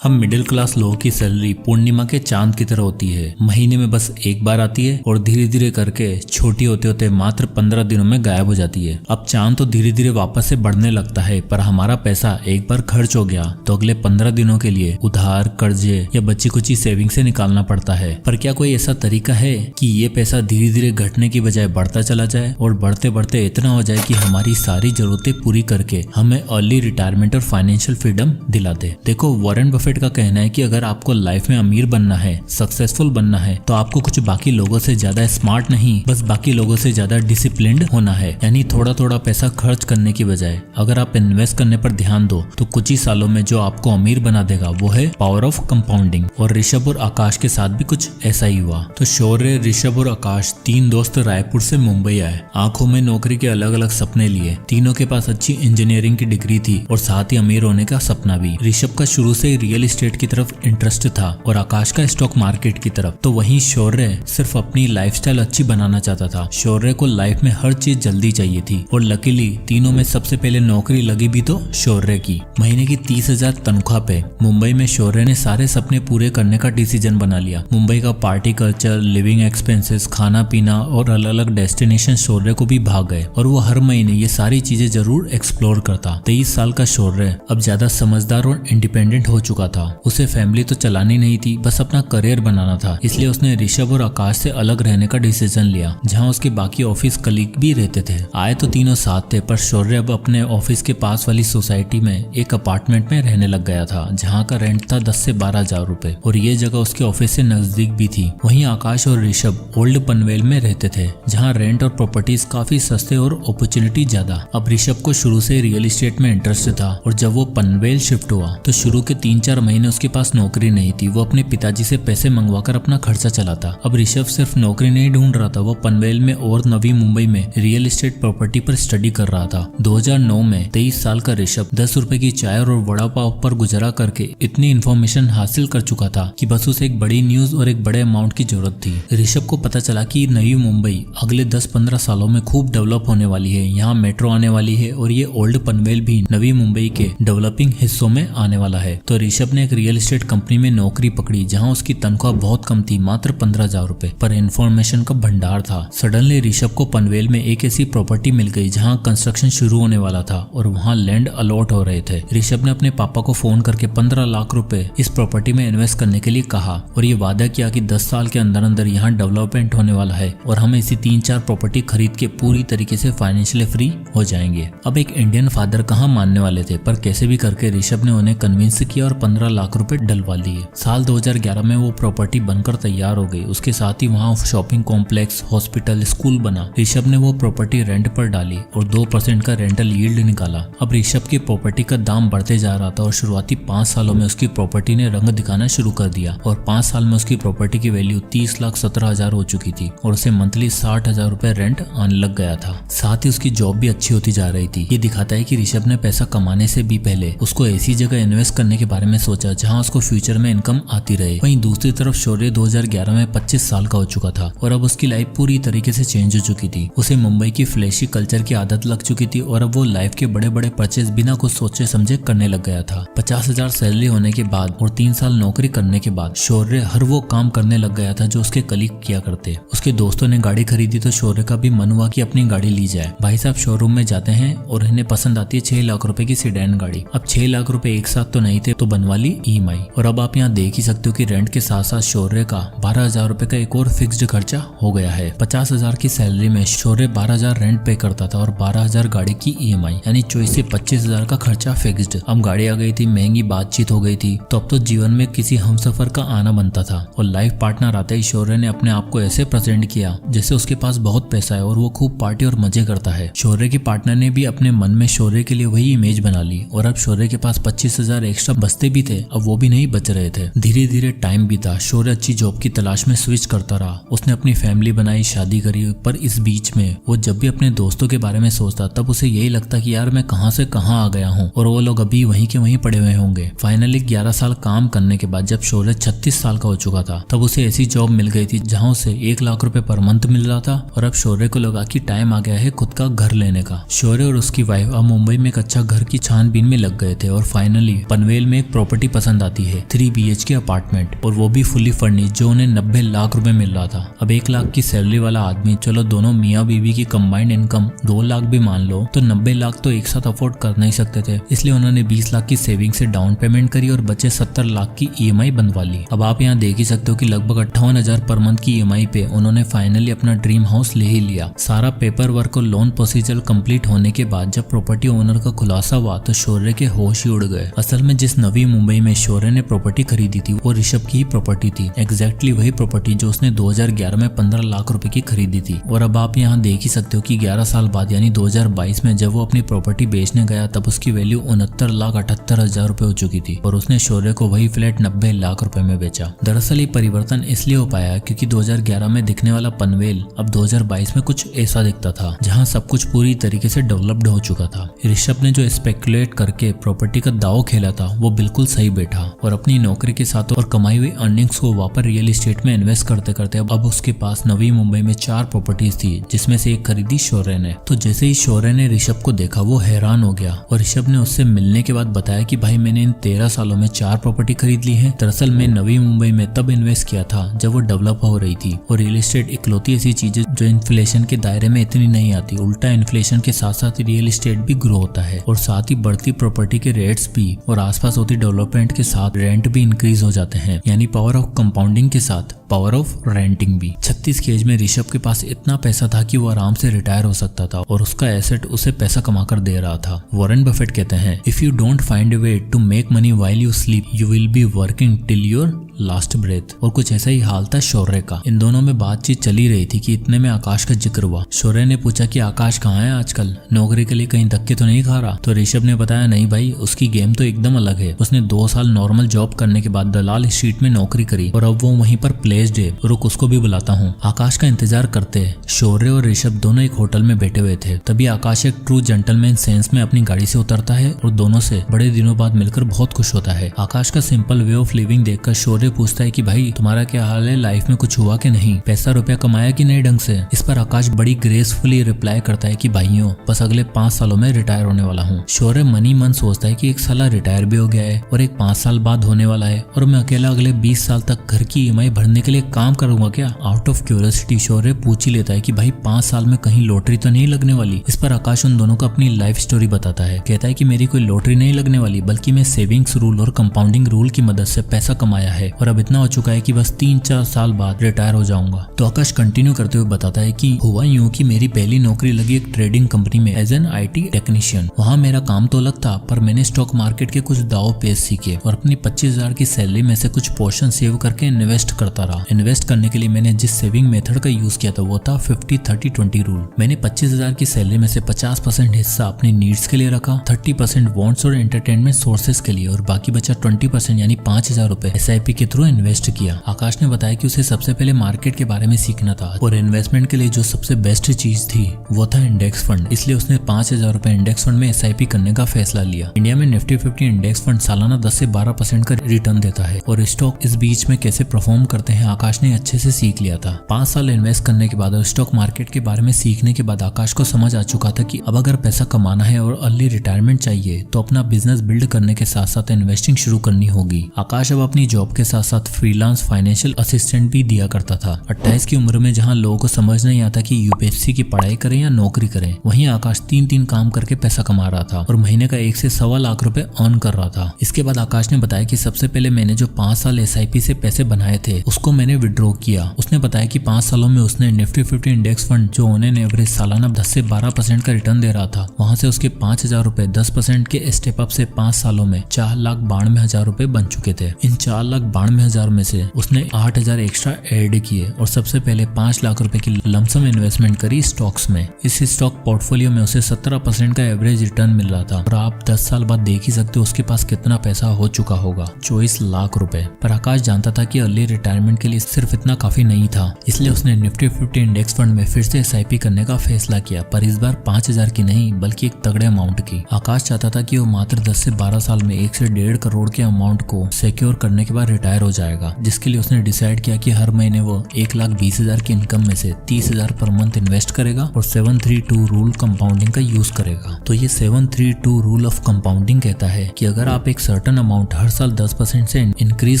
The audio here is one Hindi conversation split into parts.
हम मिडिल क्लास लोगों की सैलरी पूर्णिमा के चांद की तरह होती है। महीने में बस एक बार आती है और धीरे धीरे करके छोटी होते होते मात्र 15 दिनों में गायब हो जाती है। अब चांद तो धीरे धीरे वापस से बढ़ने लगता है, पर हमारा पैसा एक बार खर्च हो गया तो अगले 15 दिनों के लिए उधार, कर्जे या बची कुची सेविंग से निकालना पड़ता है। पर क्या कोई ऐसा तरीका है कि ये पैसा धीरे धीरे घटने की बजाय बढ़ता चला जाए और बढ़ते बढ़ते इतना हो जाए कि हमारी सारी जरूरतें पूरी करके हमें अर्ली रिटायरमेंट और फाइनेंशियल फ्रीडम दिला दे। देखो, वॉरेन बफेट का कहना है कि अगर आपको लाइफ में अमीर बनना है, सक्सेसफुल बनना है, तो आपको कुछ बाकी लोगों से ज्यादा स्मार्ट नहीं, बस बाकी लोगों से ज्यादा डिसिप्लिन्ड होना है। यानी थोड़ा थोड़ा पैसा खर्च करने की बजाय अगर आप इन्वेस्ट करने पर ध्यान दो तो कुछ ही सालों में जो आपको अमीर बना देगा वो है पावर ऑफ कंपाउंडिंग। और ऋषभ और आकाश के साथ भी कुछ ऐसा ही हुआ। तो शौर्य, ऋषभ और आकाश तीन दोस्त रायपुर से मुंबई आए। आंखों में नौकरी के अलग अलग सपने लिए। तीनों के पास अच्छी इंजीनियरिंग की डिग्री थी और साथ ही अमीर होने का सपना भी। ऋषभ का शुरू से रियल एस्टेट की तरफ इंटरेस्ट था और आकाश का स्टॉक मार्केट की तरफ। तो वहीं शौर्य सिर्फ अपनी लाइफस्टाइल अच्छी बनाना चाहता था। शौर्य को लाइफ में हर चीज जल्दी चाहिए थी और लकीली तीनों में सबसे पहले नौकरी लगी भी तो शौर्य की। महीने की 30,000 तनख्वाह पे मुंबई में शौर्य ने सारे सपने पूरे करने का डिसीजन बना लिया। मुंबई का पार्टी कल्चर, लिविंग एक्सपेंसेस, खाना पीना और अलग अलग डेस्टिनेशन शौर्य को भी भाग गए और वो हर महीने ये सारी चीजें जरूर एक्सप्लोर करता। 23 साल का शौर्य अब ज्यादा समझदार और इंडिपेंडेंट हो चुका था। उसे फैमिली तो चलानी नहीं थी, बस अपना करियर बनाना था। इसलिए उसने ऋषभ और आकाश से अलग रहने का डिसीजन लिया, जहां उसके बाकी ऑफिस कलीग भी रहते थे। आए तो तीनों साथ थे, पर शौर्य अब अपने ऑफिस के पास वाली सोसाइटी में एक अपार्टमेंट में रहने लग गया था, जहां का रेंट था 10 से 12 हजार रुपए और ये जगह उसके ऑफिस से नजदीक भी थी। वहीं आकाश और ऋषभ ओल्ड पनवेल में रहते थे, जहाँ रेंट और प्रॉपर्टीज काफी सस्ते और अपॉर्चुनिटी ज्यादा। अब ऋषभ को शुरू से रियल एस्टेट में इंटरेस्ट था और जब वो पनवेल शिफ्ट हुआ तो शुरू के 3-4 महीने उसके पास नौकरी नहीं थी। वो अपने पिताजी से पैसे मंगवाकर अपना खर्चा चलाता। अब ऋषभ सिर्फ नौकरी नहीं ढूंढ रहा था, वो पनवेल में और नवी मुंबई में रियल एस्टेट प्रॉपर्टी पर स्टडी कर रहा था। 2009 में 23 साल का ऋषभ 10 रुपए की चाय और वड़ा पाव पर गुजारा करके इतनी इन्फॉर्मेशन हासिल कर चुका था कि बस उसे एक बड़ी न्यूज और एक बड़े अमाउंट की जरूरत थी। ऋषभ को पता चला कि नई मुंबई अगले 10-15 सालों में खूब डेवलप होने वाली है। यहाँ मेट्रो आने वाली है और ये ओल्ड पनवेल भी नवी मुंबई के डेवलपिंग हिस्सों में आने वाला है। तो ऋषभ ने एक रियल एस्टेट कंपनी में नौकरी पकड़ी, जहां उसकी तनख्वाह बहुत कम थी, मात्र 15,000 रुपए, पर इन्फॉर्मेशन का भंडार था। सडनली ऋषभ को पनवेल में एक ऐसी प्रॉपर्टी मिल गई जहां कंस्ट्रक्शन शुरू होने वाला था और वहां लैंड अलॉट हो रहे थे। ऋषभ ने अपने पापा को फोन करके 15 लाख रुपए इस प्रॉपर्टी में इन्वेस्ट करने के लिए कहा और ये वादा किया कि 10 साल के अंदर अंदर यहाँ डेवलपमेंट होने वाला है और हम इसी 3-4 प्रॉपर्टी खरीद के पूरी तरीके से फाइनेंशियली फ्री हो जाएंगे। अब एक इंडियन फादर कहाँ मानने वाले थे, पर कैसे भी करके ऋषभ ने उन्हें कन्विंस किया और 15 लाख रुपए डलवा लिए। साल 2011 में वो प्रॉपर्टी बनकर तैयार हो गई। उसके साथ ही वहाँ शॉपिंग कॉम्प्लेक्स, हॉस्पिटल, स्कूल बना। ऋषभ ने वो प्रॉपर्टी रेंट पर डाली और 2% का रेंटल यील्ड निकाला। अब ऋषभ की प्रॉपर्टी का दाम बढ़ते जा रहा था और शुरुआती 5 सालों में उसकी प्रॉपर्टी ने रंग दिखाना शुरू कर दिया और 5 साल में उसकी प्रॉपर्टी की वैल्यू 30,17,000 हो चुकी थी और उसे मंथली 60,000 रुपए रेंट आने लग गया था। साथ ही उसकी जॉब भी अच्छी होती जा रही थी। ये दिखाता है कि ऋषभ ने पैसा कमाने से भी पहले उसको ऐसी जगह इन्वेस्ट करने के बारे में सोचा जहां उसको फ्यूचर में इनकम आती रहे। वहीं दूसरी तरफ शौर्य 2011 में 25 साल का हो चुका था और अब उसकी लाइफ पूरी तरीके से चेंज हो चुकी थी। उसे मुंबई की फ्लैशी कल्चर की आदत लग चुकी थी और अब वो लाइफ के बड़े बड़े परचेज बिना कुछ सोचे समझे करने लग गया था। 50,000 सैलरी होने के बाद और 3 साल नौकरी करने के बाद शौर्य हर वो काम करने लग गया था जो उसके कलीग किया करते। उसके दोस्तों ने गाड़ी खरीदी तो शौर्य का भी मन हुआ कि अपनी गाड़ी ली जाए। भाई साहब शोरूम में जाते हैं और इन्हें पसंद आती है 6 लाख रुपए की सेडान गाड़ी। अब 6 लाख रुपए एक साथ तो नहीं थे, तो बनवा ली EMI। और अब आप यहाँ देख ही सकते हो कि रेंट के साथ साथ शौर्य का 12,000 रुपए का एक और फिक्स्ड खर्चा हो गया है। 50,000 की सैलरी में शौर्य 12,000 रेंट पे करता था और 12,000 गाड़ी की EMI, यानी 24 से 25,000 का खर्चा फिक्स्ड। अब गाड़ी आ गई थी, महंगी बातचीत हो गई थी, तो अब तो जीवन में किसी हमसफर का आना बनता था। और लाइफ पार्टनर आते ही शौर्य ने अपने आप को ऐसे प्रेजेंट किया जैसे उसके पास बहुत पैसा है और वो खूब पार्टी और मजे करता है। शौर्य के पार्टनर ने भी अपने मन में शौर्य के लिए वही इमेज बना ली और अब शौर्य के पास 25,000 एक्स्ट्रा बचते भी थे, अब वो भी नहीं बच रहे थे। धीरे धीरे टाइम बीता। शौर्य अच्छी जॉब की तलाश में स्विच करता रहा। उसने अपनी फैमिली बनाई, शादी करी, पर इस बीच में वो जब भी अपने दोस्तों के बारे में सोचता तब उसे यही लगता कि यार मैं कहां से कहां आ गया हूं और वो लोग अभी वहीं के वहीं पड़े हुए होंगे। फाइनली 11 साल काम करने के बाद जब शौर्य 36 साल का हो चुका था तब उसे ऐसी जॉब मिल गई थी जहां उसे 1 लाख रुपए पर मंथ मिल रहा था और अब शौर्य को लगा कि टाइम आ गया है खुद का घर लेने का। शौर्य और उसकी वाइफ अब मुंबई में एक अच्छा घर की छानबीन में लग गए थे और फाइनली पनवेल में एक प्रॉपर्टी पसंद आती है, 3 BHK अपार्टमेंट, और वो भी फुली फर्निश्ड, जो उन्हें 90 लाख रुपए मिल रहा था। अब 1 लाख की सैलरी वाला आदमी, चलो दोनों मियाँ बीवी की कंबाइंड इनकम 2 लाख भी मान लो, तो 90 लाख तो एक साथ अफोर्ड कर नहीं सकते थे। इसलिए उन्होंने 20 लाख की सेविंग से डाउन पेमेंट करी और बचे 70 लाख की EMI बनवा ली। अब आप यहाँ देख ही सकते हो कि लगभग 58,000 पर मंथ की EMI पे उन्होंने फाइनली अपना ड्रीम हाउस ले ही लिया। सारा पेपर वर्क और लोन प्रोसीजर कंप्लीट होने के बाद जब प्रॉपर्टी ओनर का खुलासा हुआ तो शौर्य के होश ही उड़ गए। असल में जिस नवी मुंबई में शौर्य ने प्रॉपर्टी खरीदी थी वो ऋषभ की ही प्रॉपर्टी थी, एग्जैक्टली वही प्रॉपर्टी जो उसने 2011 में 15 लाख रुपए की खरीदी थी। और अब आप यहाँ देख ही सकते हो कि 11 साल बाद यानी 2022 में जब वो अपनी प्रॉपर्टी बेचने गया तब उसकी वैल्यू 69,78,000 रुपए हो चुकी थी और उसने शौर्य को वही फ्लैट 90 लाख रुपए में बेचा। दरअसल ये परिवर्तन इसलिए हो पाया क्योंकि 2011 में दिखने वाला पनवेल अब 2022 में कुछ ऐसा दिखता था, जहाँ सब कुछ पूरी तरीके से डेवलप्ड हो चुका था। ऋषभ ने जो स्पेकुलेट करके प्रॉपर्टी का दाव खेला था वो बिल्कुल सही बैठा और अपनी नौकरी के साथ और कमाई हुई अर्निंग्स को वापस रियल एस्टेट में इन्वेस्ट करते करते अब उसके पास नवी मुंबई में 4 प्रॉपर्टीज थी, जिसमें से एक खरीदी शौर्य ने। तो जैसे ही शौर्य ने ऋषभ को देखा वो हैरान हो गया और ऋषभ ने उससे मिलने के बाद बताया कि भाई मैंने इन 13 सालों में 4 प्रॉपर्टी खरीद ली है। दरअसल मैं नवी मुंबई में तब इन्वेस्ट किया था जब वो डेवलप हो रही थी और रियल एस्टेट इकलौती ऐसी चीज है जो इन्फ्लेशन के दायरे में इतनी नहीं आती। उल्टा इन्फ्लेशन के साथ साथ रियल एस्टेट भी ग्रो होता है और साथ ही बढ़ती प्रॉपर्टी के रेट्स भी और आसपास होती डेवलपमेंट के साथ रेंट भी इंक्रीज हो जाते हैं, यानी पावर ऑफ कंपाउंडिंग के साथ पावर ऑफ रेंटिंग भी। 36 की एज में ऋषभ के पास इतना पैसा था कि वो आराम से रिटायर हो सकता था और उसका एसेट उसे पैसा कमाकर दे रहा था। वॉरेन बफेट कहते हैं, if you don't find a way to make money while you sleep you will be working till your last breath. और कुछ ऐसा ही हाल था शौर्य का। इन दोनों में बातचीत चली रही थी कि इतने में आकाश का जिक्र हुआ। शौर्य ने पूछा कि आकाश कहाँ है आजकल, नौकरी के लिए कहीं धक्के तो नहीं खा रहा? तो ऋषभ ने बताया, नहीं भाई, उसकी गेम तो एकदम अलग है। उसने 2 साल नॉर्मल जॉब करने के बाद दलाल स्ट्रीट में नौकरी करी और अब वो वहीं पर प्लेस्ड है। रुक, उसको भी बुलाता हूँ। आकाश का इंतजार करते शौर्य और ऋषभ दोनों एक होटल में बैठे हुए थे। तभी आकाश एक ट्रू जेंटलमैन सेंस में अपनी गाड़ी से उतरता है और दोनों से बड़े दिनों बाद मिलकर बहुत खुश होता है। आकाश का सिंपल वे ऑफ लिविंग देखकर शौर्य पूछता है कि भाई तुम्हारा क्या हाल है, लाइफ में कुछ हुआ कि नहीं, पैसा रुपया कमाया कि नहीं ढंग से? इस पर आकाश बड़ी ग्रेसफुली रिप्लाई करता है कि भाइयों बस अगले 5 सालों में रिटायर होने वाला हूँ। शौर्य मनी मन सोचता है कि एक साला रिटायर भी हो गया है और एक 5 साल बाद होने वाला है और मैं अकेला अगले 20 साल तक घर की EMI भरने के लिए काम करूंगा क्या? आउट ऑफ क्यूरियोसिटी शौर्य पूछ ही लेता है कि भाई 5 साल में कहीं लॉटरी तो नहीं लगने वाली? इस पर आकाश उन दोनों को अपनी लाइफ स्टोरी बताता है। कहता है कि मेरी कोई लॉटरी नहीं लगने वाली, बल्कि मैं सेविंग्स रूल और कंपाउंडिंग रूल की मदद से पैसा कमाया है और अब इतना हो चुका है कि बस 3-4 साल बाद रिटायर हो जाऊंगा। तो आकाश कंटिन्यू करते हुए बताता है कि हुआ यूं कि मेरी पहली नौकरी लगी एक ट्रेडिंग कंपनी में एज एन IT टेक्नीशियन। वहाँ मेरा काम तो अलग था, पर मैंने स्टॉक मार्केट के कुछ दाव पेच सीखे और अपनी 25,000 की सैलरी में से कुछ पोर्शन सेव करके इन्वेस्ट करता रहा। इन्वेस्ट करने के लिए मैंने जिस सेविंग मेथड का यूज किया था वो था 50-30-20 रूल। मैंने 25,000 की सैलरी में से 50% हिस्सा अपनी नीड्स के लिए रखा, 30% वॉन्ट्स और एंटरटेनमेंट सोर्सेज के लिए और बाकी बचा 20% यानी 5,000 रुपए SIP के थ्रू इन्वेस्ट किया। आकाश ने बताया कि उसे सबसे पहले मार्केट के बारे में सीखना था और इन्वेस्टमेंट के लिए जो सबसे बेस्ट चीज थी वो था इंडेक्स फंड। इसलिए उसने 5,000 रुपए इंडेक्स फंड में SIP करने का फैसला लिया। इंडिया में निफ्टी 50 इंडेक्स फंड सालाना 10 से 12% का रिटर्न देता है और स्टॉक इस बीच में कैसे परफॉर्म करते हैं आकाश ने अच्छे से सीख लिया था। 5 साल इन्वेस्ट करने के बाद और स्टॉक मार्केट के बारे में सीखने के बाद आकाश को समझ आ चुका था कि अब अगर पैसा कमाना है और अर्ली रिटायरमेंट चाहिए तो अपना बिजनेस बिल्ड करने के साथ साथ इन्वेस्टिंग शुरू करनी होगी। आकाश अब अपनी जॉब के साथ साथ फ्रीलांस फाइनेंशियल असिस्टेंट भी दिया करता था। 28 की उम्र में जहां लोगों को समझ नहीं आता कि UPSC की पढ़ाई करें या नौकरी करें, वहीं आकाश 3 काम करके पैसा कमा रहा था और महीने का 1 से सवा लाख रुपए अर्न कर रहा था। इसके बाद आकाश ने बताया कि सबसे पहले मैंने जो 5 साल SIP से पैसे बनाए थे उसको मैंने विड्रॉ किया। उसने बताया कि 5 सालों में उसने निफ्टी 50 इंडेक्स फंड जो उन्हें एवरेज सालाना 10 से 12% का रिटर्न दे रहा था, वहां से उसके 5,000 रुपए 10% के स्टेप अप से 5 सालों में 4,92,000 रुपए बन चुके थे। इन 4,92,000 में से उसने 8,000 एक्स्ट्रा ऐड किए और सबसे पहले 5 लाख रुपए की लमसम इन्वेस्टमेंट करी स्टॉक्स में। इस स्टॉक पोर्टफोलियो में उसे 17% का एवरेज रिटर्न मिल रहा था और आप 10 साल बाद देख ही सकते हो उसके पास कितना पैसा हो चुका होगा, 24 लाख रुपए। पर आकाश जानता था कि अर्ली रिटायरमेंट के लिए सिर्फ इतना काफी नहीं था, इसलिए उसने निफ्टी 50 इंडेक्स फंड में फिर से SIP करने का फैसला किया, पर इस बार 5,000 की नहीं बल्कि एक तगड़े अमाउंट की। आकाश चाहता था कि वो मात्र 10 से 12 साल में 1 से 1.5 करोड़ के अमाउंट को सिक्योर करने के बाद रिटायर हो जाएगा, जिसके लिए उसने डिसाइड किया कि हर महीने वो 1,20,000 की इनकम में से 30,000 पर मंथ इन्वेस्ट करेगा और 732 रूल कंपाउंडिंग का यूज करेगा। तो ये 732 रूल ऑफ कंपाउंडिंग कहता है कि अगर आप एक सर्टेन अमाउंट हर साल 10% से इंक्रीज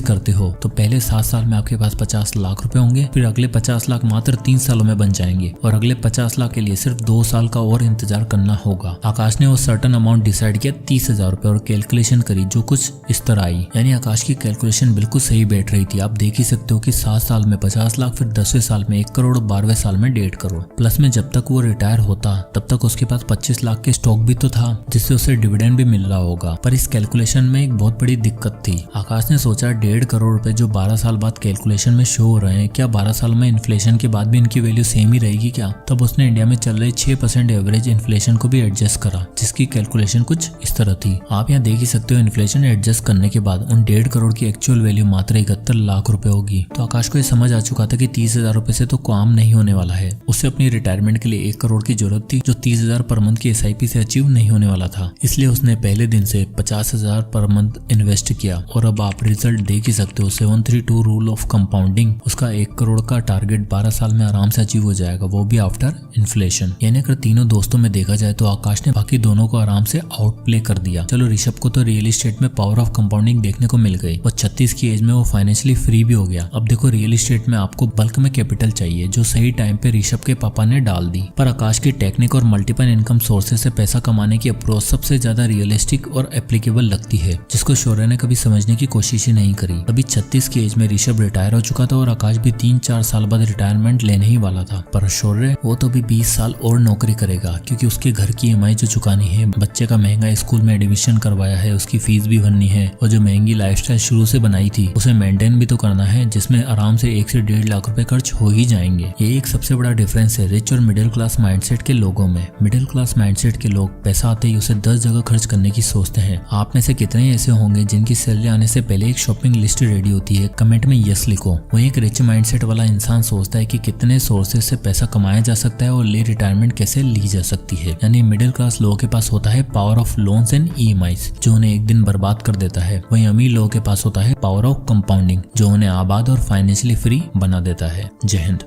करते हो तो पहले 7 साल में आपके पास 50 लाख रुपए होंगे, फिर अगले 50 लाख मात्र 3 सालों में बन जाएंगे और अगले 50 लाख के लिए सिर्फ 2 साल का और इंतजार करना होगा। आकाश ने वो सर्टेन अमाउंट डिसाइड किया 30,000 रुपए और कैलकुलेशन करी जो कुछ इस तरह आई। यानी आकाश की कैलकुलेशन बिल्कुल सही बैठ रही थी। आप देख ही सकते हो कि 7 साल में 50 लाख, फिर 10वें साल में 1 करोड़, 12वें साल में 1.5 करोड़। प्लस में जब तक वो रिटायर होता तब तक उसके पास 25 लाख के स्टॉक भी तो था जिससे उसे डिविडेंड भी मिल रहा होगा। पर इस कैलकुलेशन में एक बहुत बड़ी दिक्कत थी। आकाश ने सोचा 1.5 करोड़ रुपए जो 12 साल बाद कैलकुलेशन में शो हो रहे हैं, क्या 12 साल में इन्फ्लेशन के बाद भी इनकी वैल्यू सेम ही रहेगी क्या? तब उसने इंडिया में चल रही 6% एवरेज इन्फ्लेशन को भी एडजस्ट करा, जिसकी कैलकुलेशन कुछ इस तरह थी। आप यहाँ देख ही सकते हो इन्फ्लेशन एडजस्ट करने के बाद उन 1.5 करोड़ की एक्चुअल वैल्यू मात्र 71 लाख रुपए होगी। तो आकाश को ये समझ आ चुका था कि 30,000 रुपए से तो काम नहीं होने वाला है। उससे अपनी रिटायरमेंट के लिए 1 करोड़ की जरूरत थी जो 30,000 पर मंथ की SIP से अचीव नहीं होने वाला था। इसलिए उसने पहले दिन से 50,000 पर मंथ इन्वेस्ट किया और अब आप रिजल्ट देख ही सकते हो। 732 रूल ऑफ कंपाउंडिंग, उसका 1 करोड़ का टारगेट 12 साल में आराम से अचीव हो जाएगा, वो भी आफ्टर इन्फ्लेशन। यानी अगर तीनों दोस्तों में देखा जाए तो आकाश ने बाकी दोनों को आराम से आउट प्ले कर दिया। चलो ऋषभ को तो रियल एस्टेट में पावर ऑफ कंपाउंडिंग देखने को मिल गई और 36 की एज में वो फाइनेंशियली फ्री भी हो गया। अब देखो रियल एस्टेट में आपको बल्क में कैपिटल चाहिए जो सही टाइम पे ऋषभ के पापा ने डाल दी। पर आकाश की टेक्निक और मल्टीपल इनकम सोर्सेज से पैसा कमाने की अप्रोच सबसे ज्यादा रियलिस्टिक और एप्लीकेबल लगती है, जिसको शौर्य ने कभी समझने की कोशिश ही नहीं करी। अभी 36 की एज में ऋषभ रिटायर हो चुका था और आकाश भी 3-4 साल बाद रिटायरमेंट लेने ही वाला था। पर शौर्य वो तो भी 20 साल और नौकरी करेगा क्योंकि उसके घर की EMI जो चुकानी है, बच्चे का महंगा स्कूल में एडमिशन करवाया है, उसकी फीस भी भरनी है और जो महंगी लाइफस्टाइल शुरू से बनाई थी उसे मेंटेन भी तो करना है, जिसमें आराम से 1 से 1.5 लाख रुपए खर्च हो ही जाएंगे। ये एक सबसे बड़ा डिफरेंस है रिच और मिडिल क्लास माइंडसेट के लोगों में। मिडिल क्लास माइंडसेट के लोग पैसा आते ही उसे 10 जगह खर्च करने की सोचते हैं। आप में से कितने ऐसे होंगे जिनकी सैलरी आने से पहले एक शॉपिंग लिस्ट रेडी होती है? कमेंट में यस लिखो। वही एक रिच माइंडसेट वाला इंसान सोचता है कि कितने सोर्सेज से पैसा कमाया जा सकता है और ले रिटायरमेंट कैसे ली जा सकती है। यानी मिडिल क्लास लोगों के पास होता है power of loans and EMIs जो उन्हें एक दिन बर्बाद कर देता है। वहीं अमीर लोगों के पास होता है पावर ऑफ कंपाउंडिंग जो उन्हें आबाद और फाइनेंशियली फ्री बना देता है। जय हिंद।